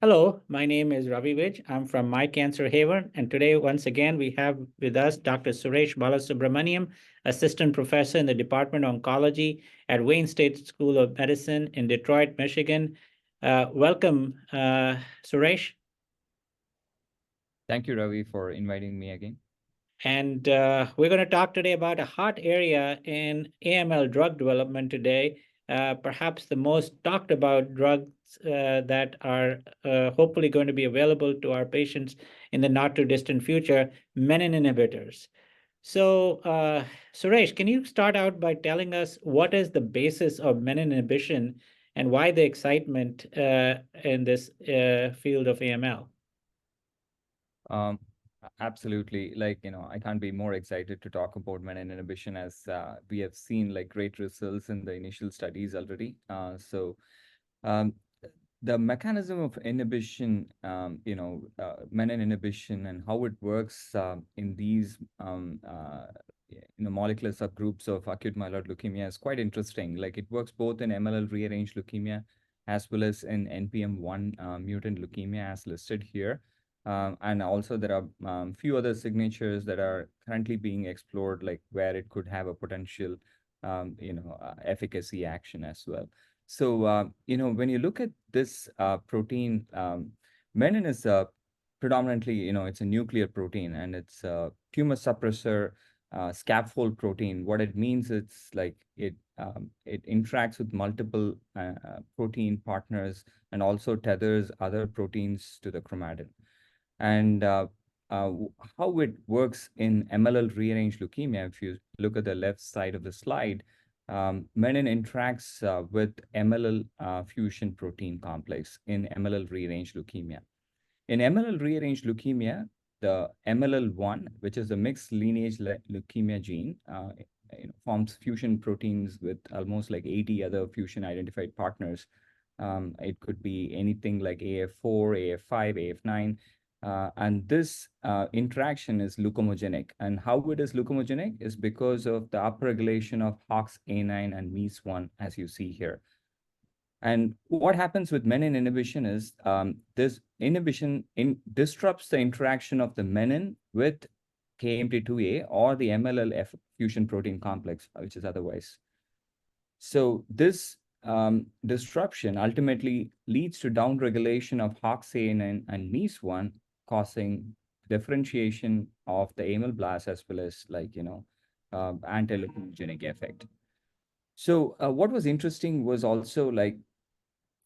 Hello, my name is Ravi Vij. I'm from My Cancer Haven, and today, once again, we have with us Dr. Suresh Balasubramanian, Assistant Professor in the Department of Oncology at Wayne State School of Medicine in Detroit, Michigan. Welcome, Suresh. Thank you, Ravi, for inviting me again. And we're going to talk today about a hot area in AML drug development today, perhaps the most talked about drugs that are hopefully going to be available to our patients in the not too distant future, menin inhibitors. So, Suresh, can you start out by telling us what is the basis of menin inhibition and why the excitement in this field of AML? Um, Absolutely. Like, I can't be more excited to talk about menin inhibition as we have seen like great results in the initial studies already. Um, the mechanism of inhibition, menin inhibition and how it works in these, molecular subgroups of acute myeloid leukemia is quite interesting. Like it works both in MLL rearranged leukemia as well as in NPM1 mutant leukemia as listed here. And also there are few other signatures that are currently being explored, like where it could have a potential, efficacy action as well. So, when you look at this protein, menin is predominantly, it's a nuclear protein and it's a tumor suppressor scaffold protein. What it means, it's like it interacts with multiple protein partners and also tethers other proteins to the chromatin. And how it works in MLL rearranged leukemia, if you look at the left side of the slide, menin interacts with MLL fusion protein complex in MLL rearranged leukemia. In MLL rearranged leukemia, the MLL1, which is a mixed lineage leukemia gene, forms fusion proteins with almost like 80 other fusion identified partners. It could be anything like AF4, AF5, AF9. And this interaction is leukemogenic. And how it is leukemogenic is because of the upregulation of HOXA9 and MEIS1, as you see here. And what happens with menin inhibition is this inhibition disrupts the interaction of the menin with KMT2A or the MLL fusion protein complex, which is otherwise. So this disruption ultimately leads to downregulation of HOXA9 and MEIS1, causing differentiation of the AML blast as well as anti-leukemogenic effect. So what was interesting was also like,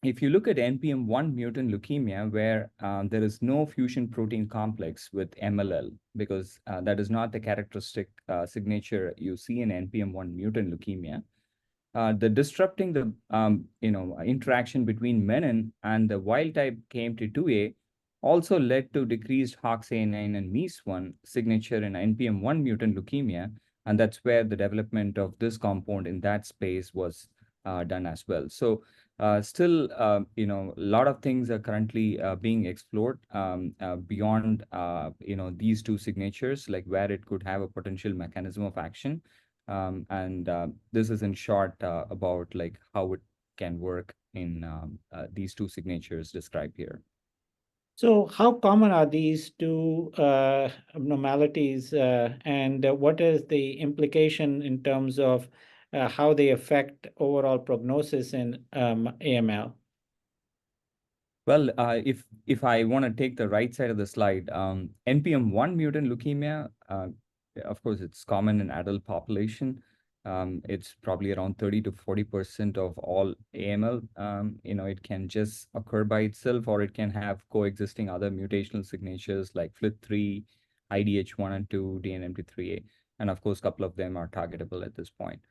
if you look at NPM1 mutant leukemia, where there is no fusion protein complex with MLL, because that is not the characteristic signature you see in NPM1 mutant leukemia, the disrupting the interaction between menin and the wild type KMT2A also led to decreased HOXA9 and MEIS1 signature in NPM1 mutant leukemia, and that's where the development of this compound in that space was done as well. So still, a lot of things are currently being explored beyond, these two signatures, like where it could have a potential mechanism of action. And this is in short about like how it can work in these two signatures described here. So, how common are these two abnormalities, and what is the implication in terms of how they affect overall prognosis in AML? Well, if I want to take the right side of the slide, NPM1 mutant leukemia, of course, it's common in adult population. It's probably around 30 to 40% of all AML. It can just occur by itself, or it can have coexisting other mutational signatures like FLT3, IDH1 and 2, DNMT3A, and of course, a couple of them are targetable at this point.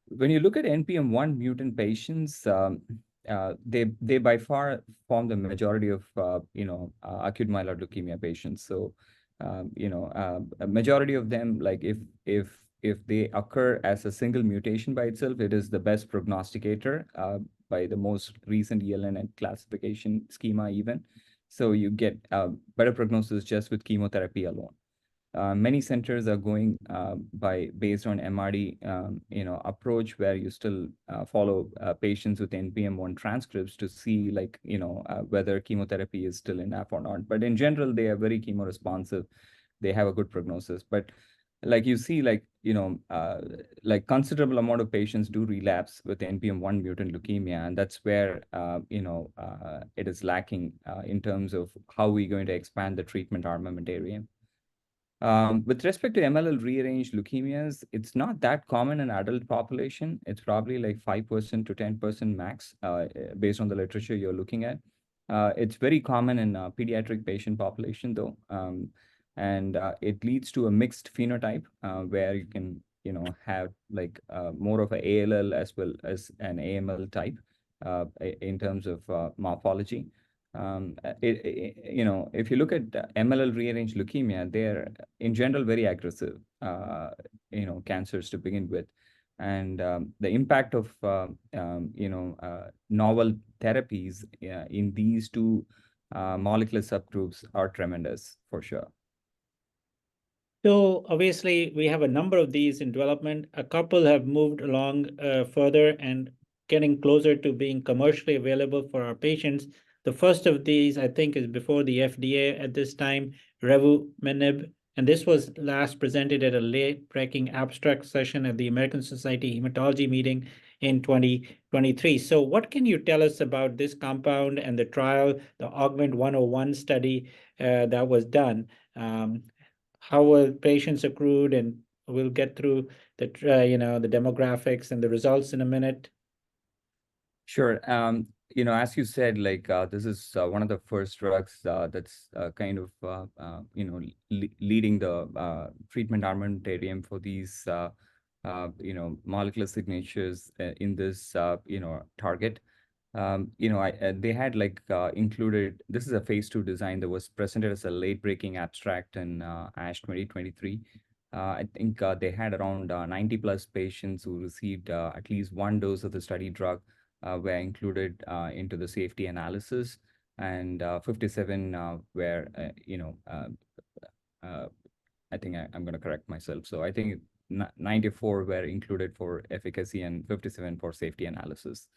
When you look at NPM1 mutant patients, they by far form the majority of acute myeloid leukemia patients. So a majority of them, like if they occur as a single mutation by itself, it is the best prognosticator by the most recent ELN classification schema even. So you get better prognosis just with chemotherapy alone. Many centers are going based on MRD, approach where you still follow patients with NPM1 transcripts to see like, whether chemotherapy is still enough or not. But in general, they are very chemo responsive. They have a good prognosis. But like you see, like considerable amount of patients do relapse with NPM1 mutant leukemia, and that's where it is lacking in terms of how we're going to expand the treatment armamentarium. With respect to MLL rearranged leukemias, it's not that common in adult population. It's probably like 5% to 10% max, based on the literature you're looking at. It's very common in pediatric patient population though. And it leads to a mixed phenotype where you can, have like more of a ALL as well as an AML type in terms of morphology. If you look at MLL rearranged leukemia, they're in general very aggressive, cancers to begin with. And the impact of, novel therapies in these two molecular subgroups are tremendous for sure. So obviously, we have a number of these in development. A couple have moved along further and getting closer to being commercially available for our patients. The first of these, I think, is before the FDA at this time, revumenib, and this was last presented at a late-breaking abstract session at the American Society Hematology meeting in 2023. So what can you tell us about this compound and the trial, the Augment 101 study that was done? How were patients accrued, and we'll get through the demographics and the results in a minute. Sure. As you said, like this is one of the first drugs that's kind of leading the treatment armamentarium for these molecular signatures in this target. They had like included, this is a phase 2 design that was presented as a late breaking abstract in ASH 2023. I think they had around 90 plus patients who received at least one dose of the study drug were included into the safety analysis, and 57 were, I think I'm going to correct myself. So I think 94 were included for efficacy and 57 for safety analysis.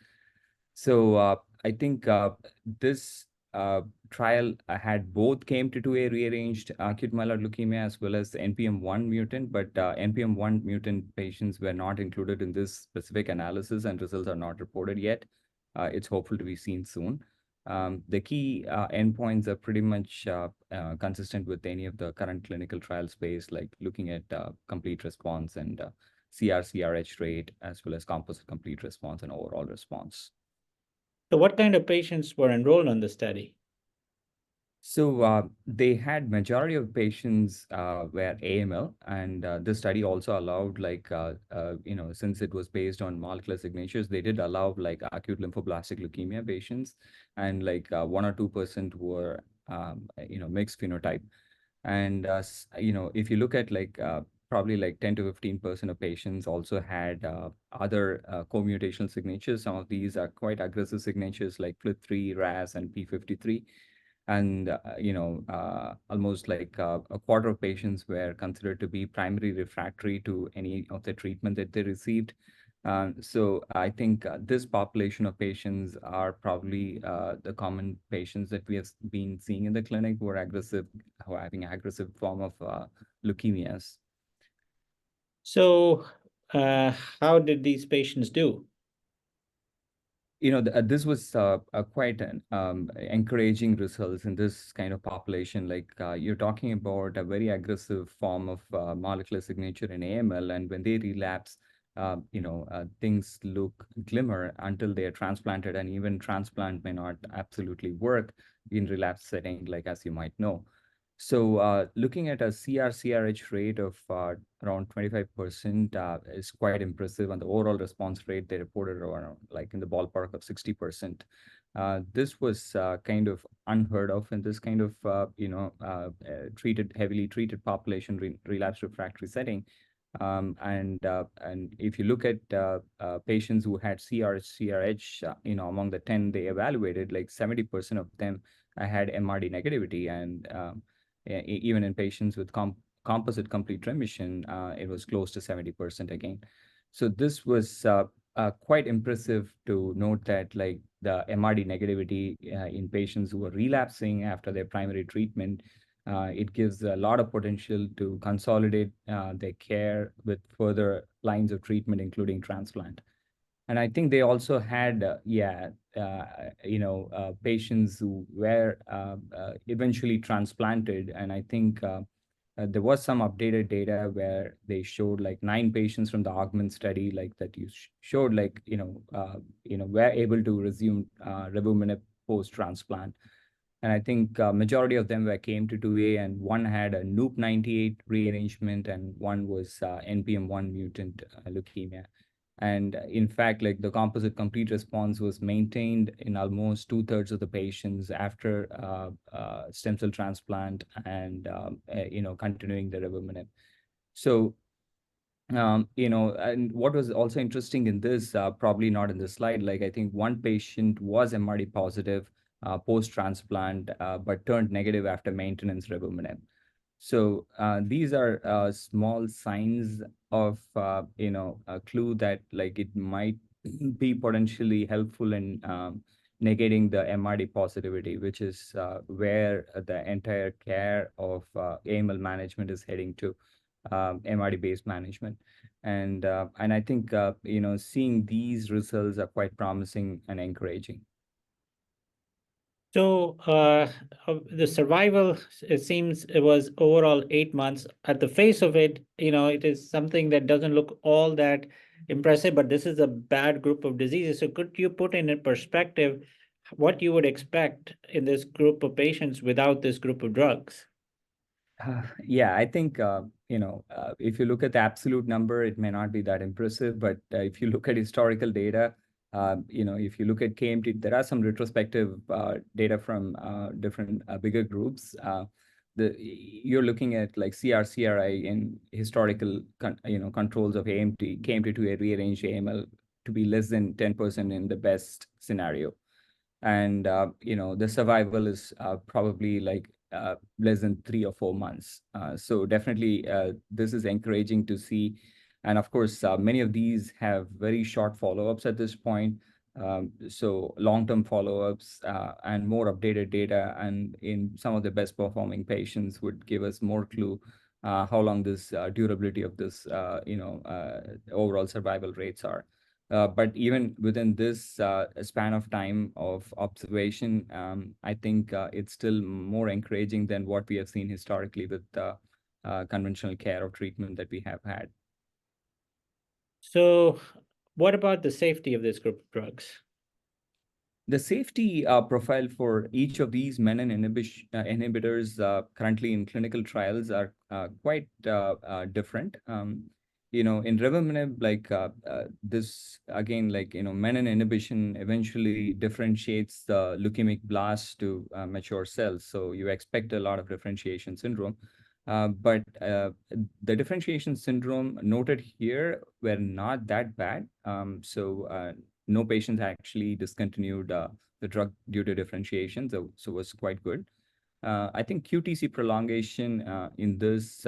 So I think this trial had both KMT2A rearranged acute myeloid leukemia as well as NPM1 mutant, but NPM1 mutant patients were not included in this specific analysis, and results are not reported yet. It's hopeful to be seen soon. The key endpoints are pretty much consistent with any of the current clinical trial space, like looking at complete response and CR/CRh rate, as well as composite complete response and overall response. So what kind of patients were enrolled on the study? So they had majority of patients were AML, and this study also allowed since it was based on molecular signatures, they did allow like acute lymphoblastic leukemia patients, and like 1 or 2% were mixed phenotype. And if you look at like probably like 10 to 15% of patients also had other co-mutational signatures. Some of these are quite aggressive signatures like FLT3, RAS, and P53. And almost like a quarter of patients were considered to be primary refractory to any of the treatment that they received. So I think this population of patients are probably the common patients that we have been seeing in the clinic who are aggressive, who are having aggressive form of leukemias. So how did these patients do? This was quite an encouraging results in this kind of population. Like you're talking about a very aggressive form of molecular signature in AML, and when they relapse, things look glimmer until they are transplanted, and even transplant may not absolutely work in relapse setting, like as you might know. So looking at a CR/CRh rate of around 25% is quite impressive, and the overall response rate they reported around like in the ballpark of 60%. This was kind of unheard of in this kind of heavily treated population relapse refractory setting. And if you look at patients who had CR/CRh, among the 10 they evaluated, like 70% of them had MRD negativity, and even in patients with composite complete remission, it was close to 70% again. So this was quite impressive to note that like the MRD negativity in patients who are relapsing after their primary treatment, it gives a lot of potential to consolidate their care with further lines of treatment, including transplant. And I think they also had, patients who were eventually transplanted. And I think there was some updated data where they showed like 9 patients from the augment study, like that you showed, like, were able to resume revumenib post transplant. And I think majority of them were KMT2A, and one had a NUP98 rearrangement, and one was NPM1 mutant leukemia. And in fact, like the composite complete response was maintained in almost 2/3 of the patients after stem cell transplant and continuing the revumenib. So and what was also interesting in this, probably not in the slide, like I think one patient was MRD positive post-transplant, but turned negative after maintenance revumenib. So these are small signs of, a clue that like it might be potentially helpful in negating the MRD positivity, which is where the entire care of AML management is heading to, MRD-based management. And I think, seeing these results are quite promising and encouraging. So the survival, it seems it was overall 8 months. At the face of it, it is something that doesn't look all that impressive, but this is a bad group of diseases. So could you put in a perspective what you would expect in this group of patients without this group of drugs? Yeah, I think, if you look at the absolute number, it may not be that impressive, but if you look at historical data, if you look at KMT, there are some retrospective data from different bigger groups. You're looking at like CR/CRi in historical controls of AMT, KMT2A rearranged AML to be less than 10% in the best scenario. And the survival is probably like less than 3 or 4 months. So definitely this is encouraging to see. And of course, many of these have very short follow-ups at this point. So long-term follow-ups and more updated data, and in some of the best performing patients would give us more clue how long this durability of this, overall survival rates are. But even within this span of time of observation, I think it's still more encouraging than what we have seen historically with conventional care or treatment that we have had. So what about the safety of this group of drugs? The safety profile for each of these menin inhibitors currently in clinical trials are quite different. In revumenib, like this again, like menin inhibition eventually differentiates the leukemic blasts to mature cells. So you expect a lot of differentiation syndrome. But the differentiation syndrome noted here were not that bad. So no patients actually discontinued the drug due to differentiation, so was quite good. I think QTC prolongation in this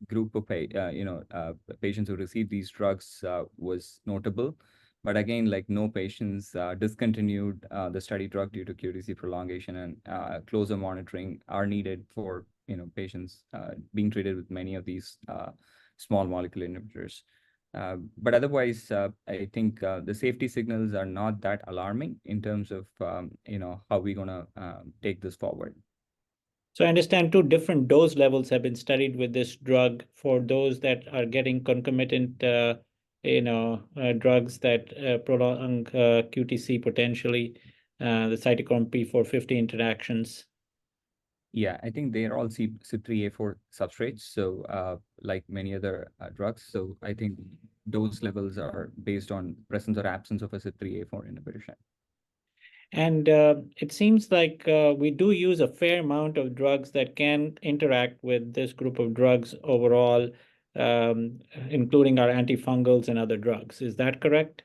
group of patients who received these drugs was notable. But again, like no patients discontinued the study drug due to QTC prolongation, and closer monitoring are needed for patients being treated with many of these small molecule inhibitors. But otherwise, I think the safety signals are not that alarming in terms of how we're gonna take this forward. So I understand two different dose levels have been studied with this drug for those that are getting concomitant, drugs that prolong QTC potentially, the cytochrome P450 interactions. Yeah, I think they are all CYP3A4 substrates, so like many other drugs. So I think dose levels are based on presence or absence of a CYP3A4 inhibition. And it seems like we do use a fair amount of drugs that can interact with this group of drugs overall, including our antifungals and other drugs. Is that correct?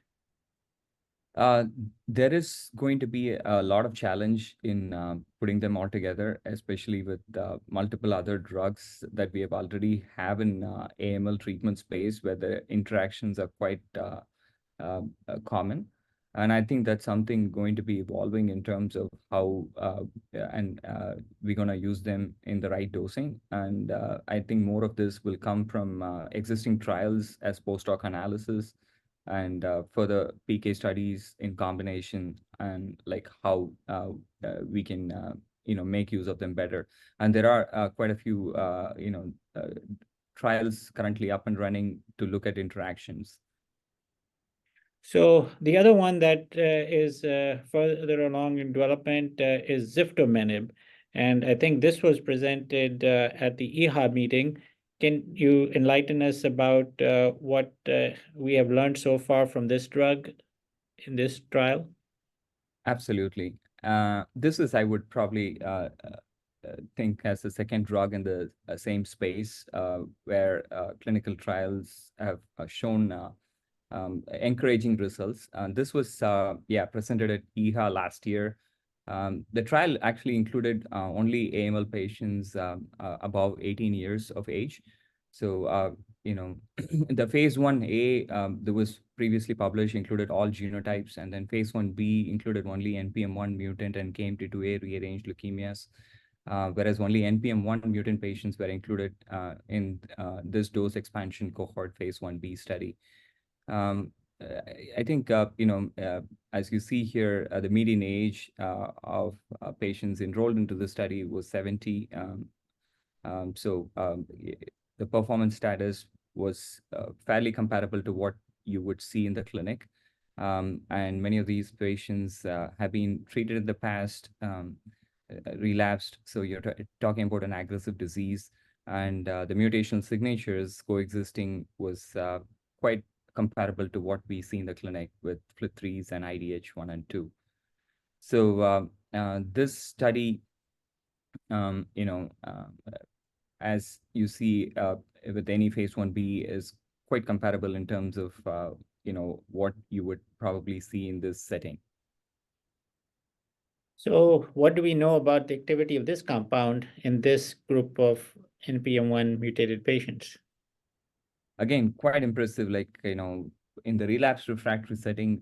Uh, there is going to be a lot of challenge in putting them all together, especially with multiple other drugs that we have already have in AML treatment space, where the interactions are quite common. And I think that's something going to be evolving in terms of how and we're going to use them in the right dosing. And I think more of this will come from existing trials as post-hoc analysis and further PK studies in combination, and like how we can make use of them better. And there are quite a few trials currently up and running to look at interactions. So the other one that is further along in development is ziftomenib, and I think this was presented at the EHA meeting. Can you enlighten us about what we have learned so far from this drug in this trial? Absolutely. This is, I would probably think, as the second drug in the same space where clinical trials have shown encouraging results. This was, yeah, presented at EHA last year. The trial actually included only AML patients above 18 years of age. So, the phase 1A that was previously published included all genotypes, and then phase 1B included only NPM1 mutant and KMT2A rearranged leukemias, whereas only NPM1 mutant patients were included in this dose expansion cohort phase 1B study. Um, I think, as you see here, the median age of patients enrolled into the study was 70. The performance status was fairly comparable to what you would see in the clinic. And many of these patients have been treated in the past, relapsed. So you're talking about an aggressive disease, and the mutational signatures coexisting was quite comparable to what we see in the clinic with FLT3s and IDH1 and 2. So this study, um, you know, uh, as you see with any phase 1B, is quite comparable in terms of what you would probably see in this setting. So what do we know about the activity of this compound in this group of NPM1 mutated patients? Again, quite impressive. Like, in the relapse refractory setting,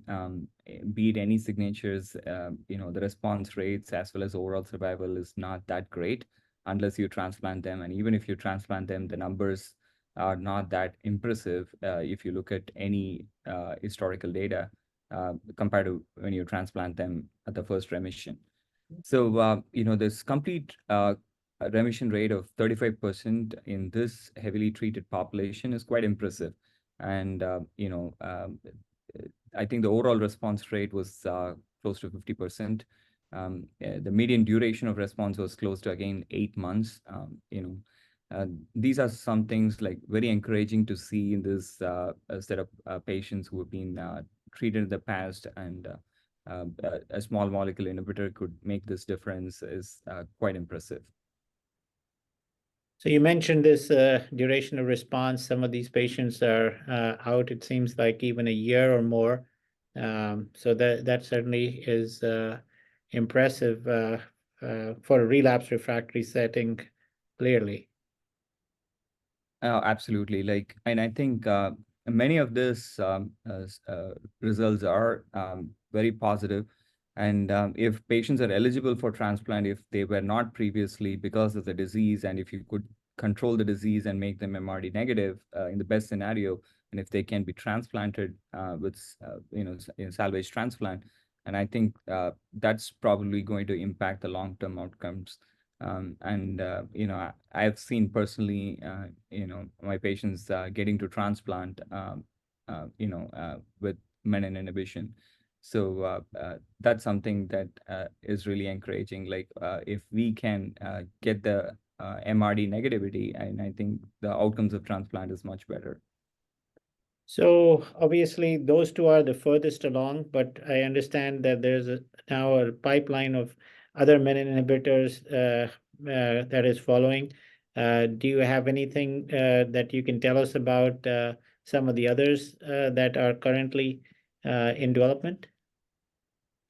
be it any signatures, the response rates as well as overall survival is not that great unless you transplant them. And even if you transplant them, the numbers are not that impressive if you look at any historical data compared to when you transplant them at the first remission. So, this complete remission rate of 35% in this heavily treated population is quite impressive. And, I think the overall response rate was close to 50%. The median duration of response was close to, again, 8 months. These are some things like very encouraging to see in this set of patients who have been treated in the past, and a small molecule inhibitor could make this difference is quite impressive. So you mentioned this duration of response. Some of these patients are out, it seems like even a year or more. So that certainly is impressive for a relapse refractory setting, clearly. Absolutely. And I think many of these results are very positive. And if patients are eligible for transplant, if they were not previously because of the disease, and if you could control the disease and make them MRD negative in the best scenario, and if they can be transplanted with, salvage transplant, and I think that's probably going to impact the long-term outcomes. I've seen personally, my patients getting to transplant, with menin inhibition. So that's something that is really encouraging. Like if we can get the MRD negativity, and I think the outcomes of transplant is much better. So obviously those two are the furthest along, but I understand that there's now a pipeline of other menin inhibitors that is following. Do you have anything that you can tell us about some of the others that are currently in development?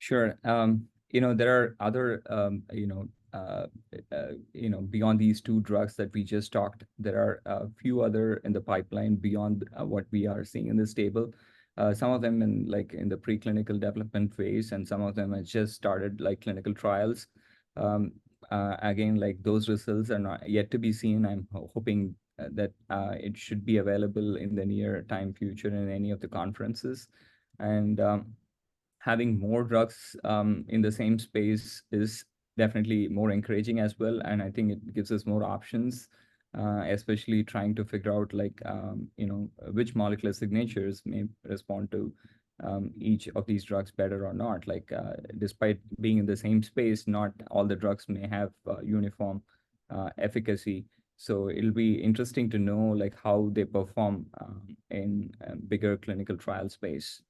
Sure. There are other, beyond these two drugs that we just talked, there are a few other in the pipeline beyond what we are seeing in this table. Some of them in the preclinical development phase, and some of them have just started like clinical trials. Again, like those results are not yet to be seen. I'm hoping that it should be available in the near time future in any of the conferences. And having more drugs in the same space is definitely more encouraging as well. And I think it gives us more options, especially trying to figure out which molecular signatures may respond to each of these drugs better or not. Despite being in the same space, not all the drugs may have uniform efficacy. So it'll be interesting to know like how they perform in a bigger clinical trial space.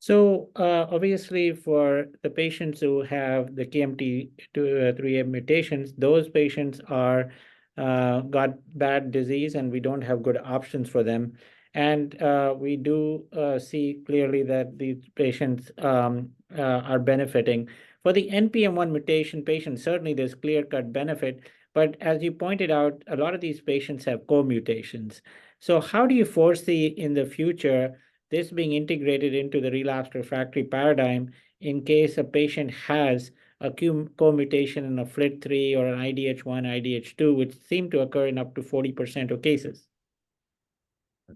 So obviously, for the patients who have the KMT3A mutations, those patients are got bad disease, and we don't have good options for them. And we do see clearly that these patients are benefiting. For the NPM1 mutation patients, certainly there's clear-cut benefit. But as you pointed out, a lot of these patients have co-mutations. So how do you foresee in the future this being integrated into the relapsed refractory paradigm in case a patient has a co-mutation in a FLT3 or an IDH1, IDH2, which seem to occur in up to 40% of cases?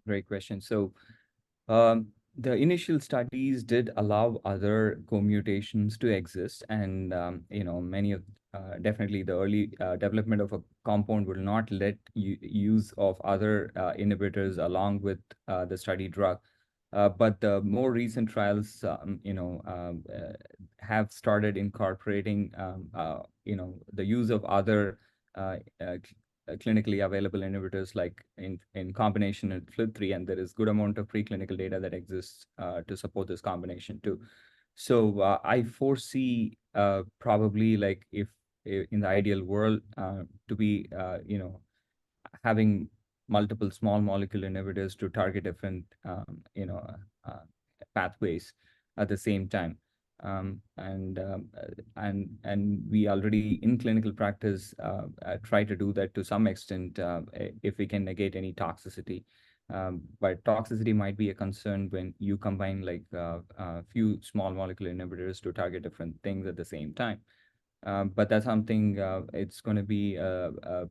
Great question. So um, the initial studies did allow other co-mutations to exist, and many of definitely the early development of a compound will not let use of other inhibitors along with the study drug. But the more recent trials, have started incorporating, the use of other clinically available inhibitors like in combination with FLT3, and there is good amount of preclinical data that exists to support this combination too. So I foresee probably like if in the ideal world to be having multiple small molecule inhibitors to target different uh, pathways at the same time. And we already in clinical practice try to do that to some extent if we can negate any toxicity. But toxicity might be a concern when you combine like a few small molecule inhibitors to target different things at the same time. But that's something it's going to be a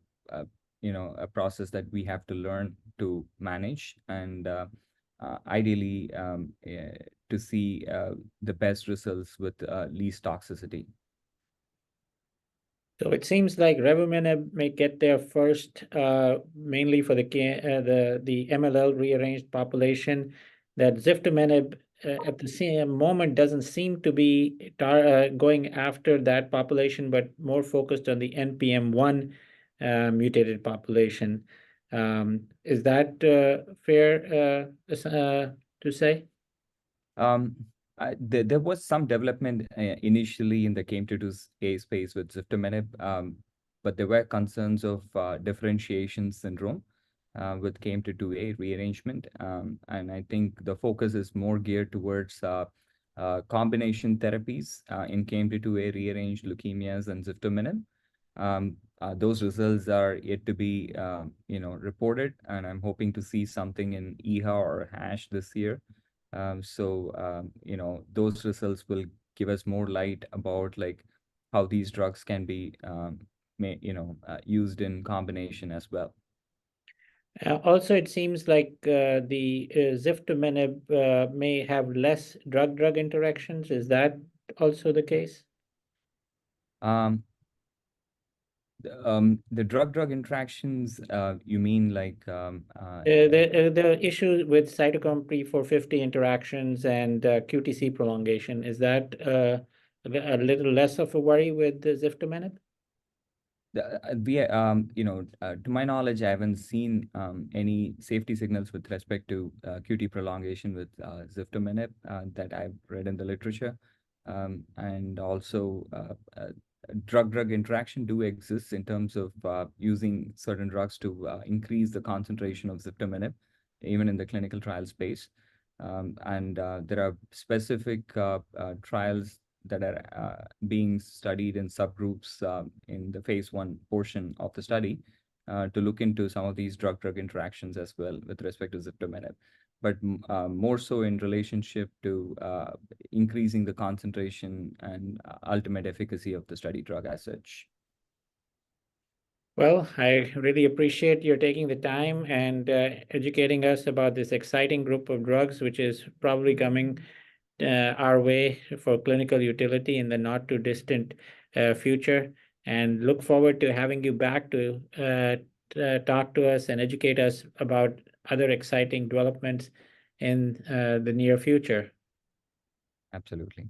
process that we have to learn to manage, and ideally to see the best results with least toxicity. So it seems like revumenib may get there first, mainly for the MLL rearranged population. That ziftomenib at the same moment doesn't seem to be going after that population, but more focused on the NPM1 mutated population. Is that fair to say? Um, there was some development initially in the KMT2A space with ziftomenib, but there were concerns of differentiation syndrome with KMT2A rearrangement. And I think the focus is more geared towards combination therapies in KMT2A rearranged leukemias and ziftomenib. Those results are yet to be, reported, and I'm hoping to see something in EHA or HASH this year. Those results will give us more light about like how these drugs can be, used in combination as well. Also, it seems like the ziftomenib may have less drug-drug interactions. Is that also the case? Um, the drug-drug interactions, you mean like The issue with cytochrome P450 interactions and QTC prolongation, is that a little less of a worry with the ziftomenib? to my knowledge, I haven't seen any safety signals with respect to QT prolongation with ziftomenib that I've read in the literature. And also, drug-drug interaction do exist in terms of using certain drugs to increase the concentration of ziftomenib, even in the clinical trial space. And there are specific trials that are being studied in subgroups in the phase one portion of the study to look into some of these drug-drug interactions as well with respect to ziftomenib, but more so in relationship to increasing the concentration and ultimate efficacy of the study drug as such. Well, I really appreciate your taking the time and educating us about this exciting group of drugs, which is probably coming our way for clinical utility in the not too distant future. And look forward to having you back to talk to us and educate us about other exciting developments in the near future. Absolutely.